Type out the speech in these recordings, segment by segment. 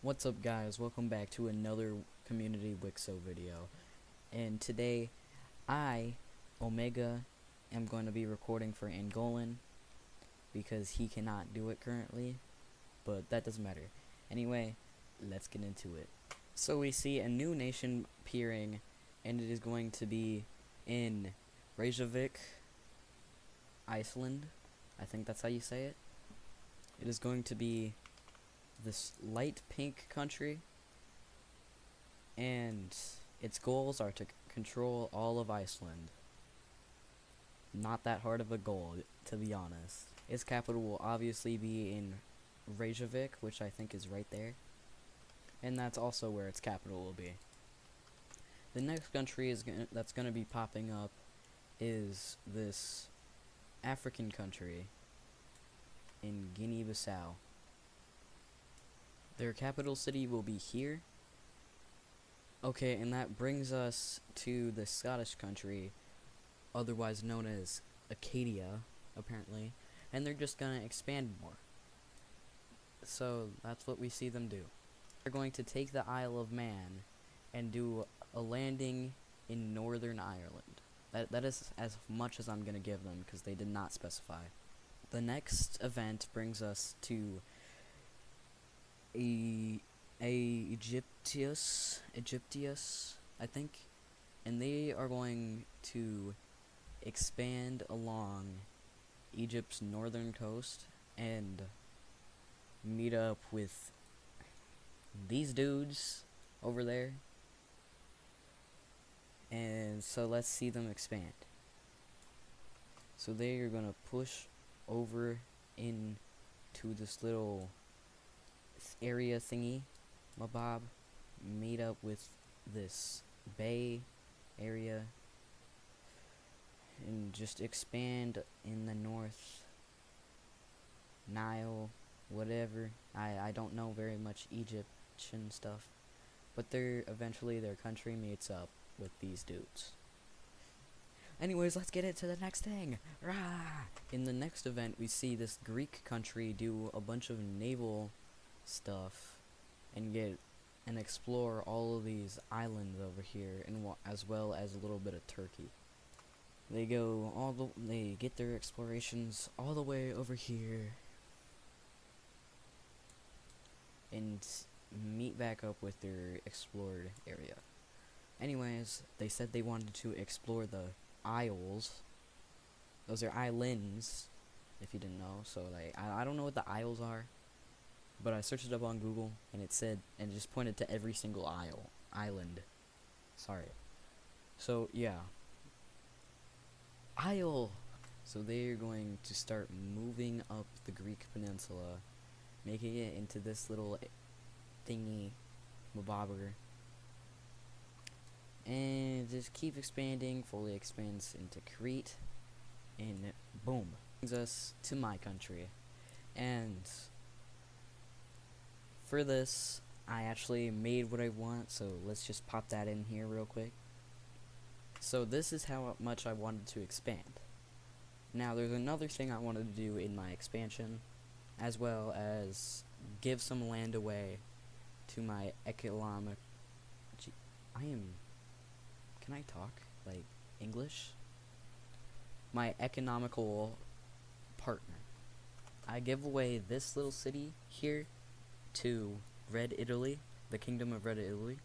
What's up, guys? Welcome back to another community WICSO video. And today I, Omega, am going to be recording for Angolan because he cannot do it currently, but that doesn't matter. Anyway, let's get into it. So we see a new nation appearing, and it is going to be in Reykjavik, Iceland. I think that's how you say it. It is going to be this light pink country, and its goals are to control all of Iceland. Not that hard of a goal, to be honest. Its capital will obviously be in Reykjavik, which I think is right there, and that's also where its capital will be. The next country that's gonna be popping up is this African country in Guinea-Bissau. Their capital city will be here. Okay, and that brings us to the Scottish country, otherwise known as Acadia, apparently, and they're just gonna expand more. So that's what we see them do. They're going to take the Isle of Man and do a landing in Northern Ireland. That is as much as I'm gonna give them because they did not specify. The next event brings us to Egyptius, I think, and they are going to expand along Egypt's northern coast and meet up with these dudes over there. And so let's see them expand. So they are gonna push over into this little area thingy, mabob, meet up with this bay area, and just expand in the North Nile, whatever. I don't know very much Egyptian stuff, but eventually their country meets up with these dudes. Anyways, let's get into the next thing. Rah! In the next event, we see this Greek country do a bunch of naval stuff and explore all of these islands over here, and as well as a little bit of Turkey. They get their explorations all the way over here and meet back up with their explored area. Anyways, they said they wanted to explore the Isles. Those are islands, if you didn't know. So like, I don't know what the Isles are, but I searched it up on Google, and it just pointed to every single island. Sorry. So yeah, Isle. So they're going to start moving up the Greek peninsula, making it into this little thingy, mabobber, and just keep expanding. Fully expands into Crete, and boom, brings us to my country. And for this, I actually made what I want, so let's just pop that in here real quick. So this is how much I wanted to expand. Now there's another thing I wanted to do in my expansion, as well as give some land away to my economic... Can I talk, like, English? My economical partner. I give away this little city here to Red Italy, the Kingdom of Red Italy,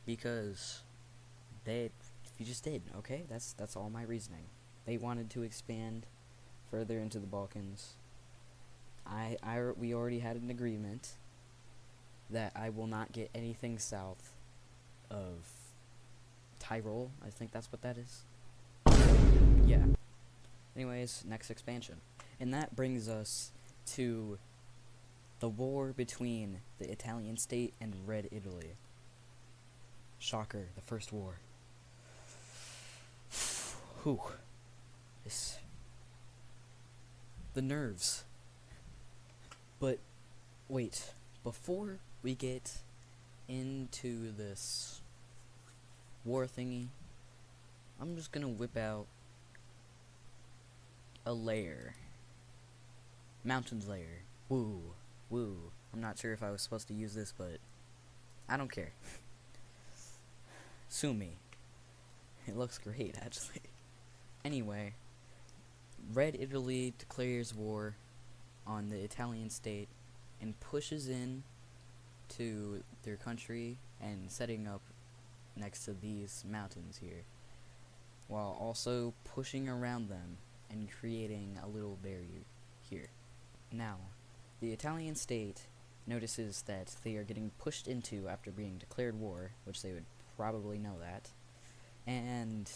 because you just did, okay? That's all my reasoning. They wanted to expand further into the Balkans. We already had an agreement that I will not get anything south of Tyrol. I think that's what that is. Yeah. Anyways, next expansion. And that brings us to the war between the Italian state and Red Italy. Shocker, the first war. Whew. The nerves. But, wait. Before we get into this war thingy, I'm just gonna whip out a layer. Mountains layer. Woo. Woo. I'm not sure if I was supposed to use this, but I don't care. Sue me. It looks great, actually. Anyway, Red Italy declares war on the Italian state and pushes in to their country and setting up next to these mountains here, while also pushing around them and creating a little barrier here. Now, the Italian state notices that they are getting pushed into after being declared war, which they would probably know that, and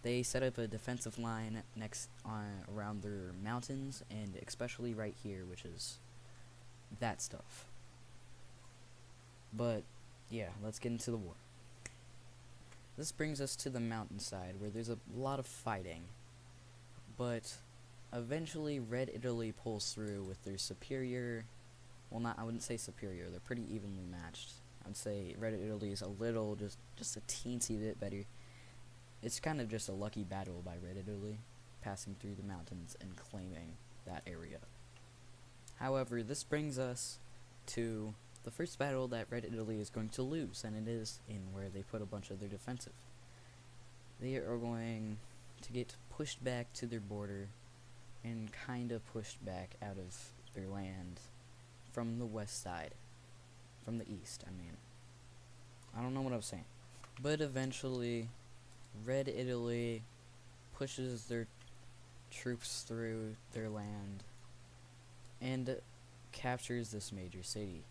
they set up a defensive line around their mountains, and especially right here, which is that stuff. But yeah, let's get into the war. This brings us to the mountainside, where there's a lot of fighting, but eventually Red Italy pulls through with their superior, well, I wouldn't say superior, they're pretty evenly matched. I'd say Red Italy is a little, just a teensy bit better. It's kind of just a lucky battle by Red Italy, passing through the mountains and claiming that area. However, this brings us to the first battle that Red Italy is going to lose, and it is in where they put a bunch of their defensive. They are going to get pushed back to their border and kind of pushed back out of their land from the west side. From the east, I mean. I don't know what I was saying. But eventually, Red Italy pushes their troops through their land and captures this major city.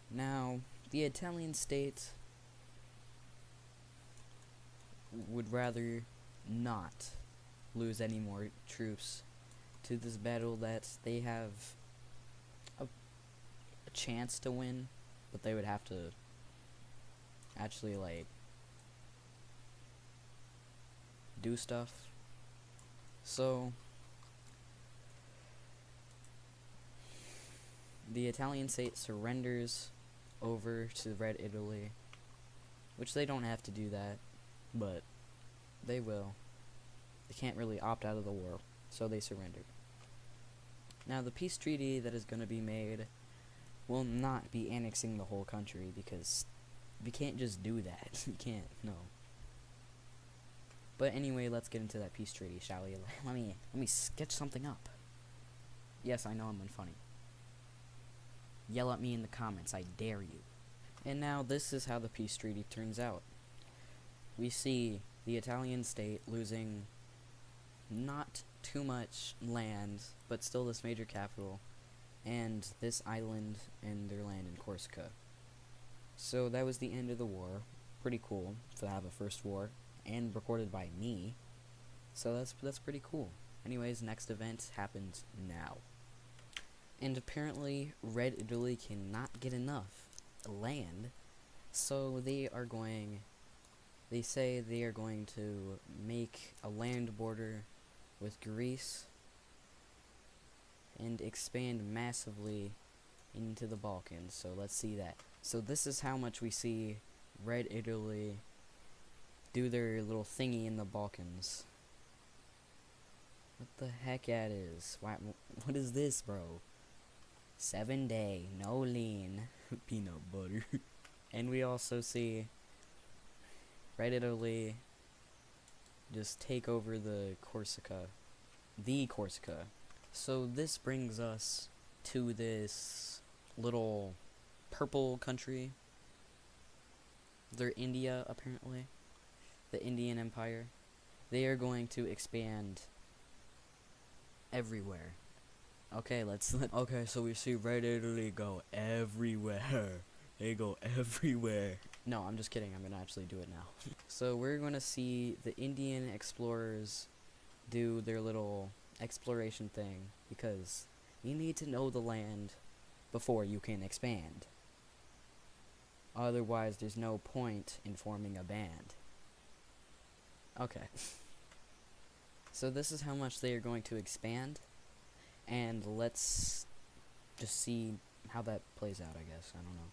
Now, the Italian state would rather not lose any more troops to this battle that they have a chance to win, but they would have to actually, like, do stuff. So, the Italian state surrenders over to Red Italy, which they don't have to do that, but they will. They can't really opt out of the war, so they surrendered. Now, the peace treaty that is going to be made will not be annexing the whole country, because we can't just do that. We can't, no. But anyway, let's get into that peace treaty, shall we? Let me sketch something up. Yes, I know I'm unfunny. Yell at me in the comments, I dare you. And now this is how the peace treaty turns out. We see the Italian state losing not too much land, but still this major capital, and this island and their land in Corsica. So that was the end of the war. Pretty cool to have a first war, and recorded by me. So that's pretty cool. Anyways, next event happens now. And apparently, Red Italy cannot get enough land, so they say they are going to make a land border with Greece and expand massively into the Balkans. So let's see that. So this is how much we see Red Italy do their little thingy in the Balkans. What the heck that is? What is this, bro? 7-day, no lean, peanut butter. And we also see Red Italy just take over the Corsica. So this brings us to this little purple country. They're India, apparently. The Indian Empire. They are going to expand everywhere. Okay, okay, so we see Red Italy go everywhere. They go everywhere. No, I'm just kidding. I'm gonna actually do it now. So we're gonna see the Indian explorers do their little exploration thing, because you need to know the land before you can expand. Otherwise, there's no point in forming a band. Okay. So this is how much they are going to expand. And let's just see how that plays out, I guess. I don't know.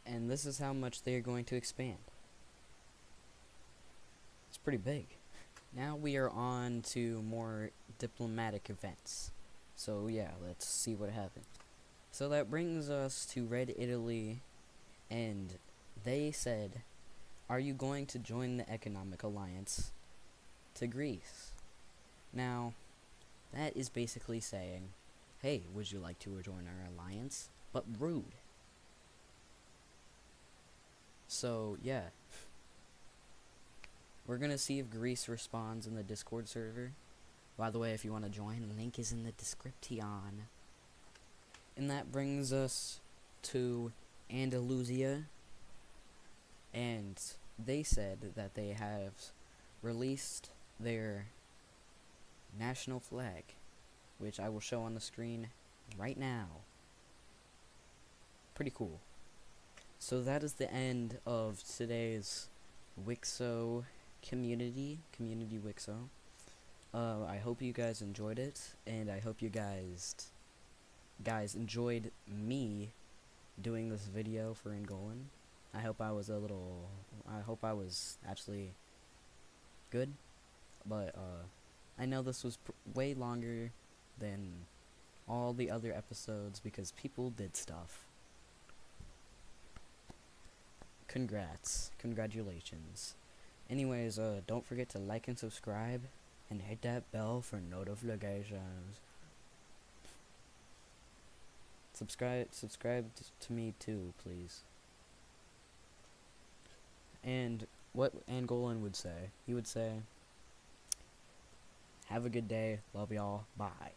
And this is how much they are going to expand. It's pretty big. Now we are on to more diplomatic events. So yeah, let's see what happened. So that brings us to Red Italy, and they said, are you going to join the economic alliance to Greece? Now, that is basically saying, hey, would you like to join our alliance? But rude. So, yeah. We're gonna see if Greece responds in the Discord server. By the way, if you want to join, link is in the description. And that brings us to Andalusia. And they said that they have released their national flag, which I will show on the screen right now. Pretty cool. So that is the end of today's WICSO community WICSO. I hope you guys enjoyed it, and I hope you guys enjoyed me doing this video for Angolan. I hope I was actually good, but I know this was way longer than all the other episodes because people did stuff. Congratulations. Anyways, don't forget to like and subscribe, and hit that bell for notifications. Subscribe to me too, please. And what Angolan would say, he would say, have a good day, love y'all, bye.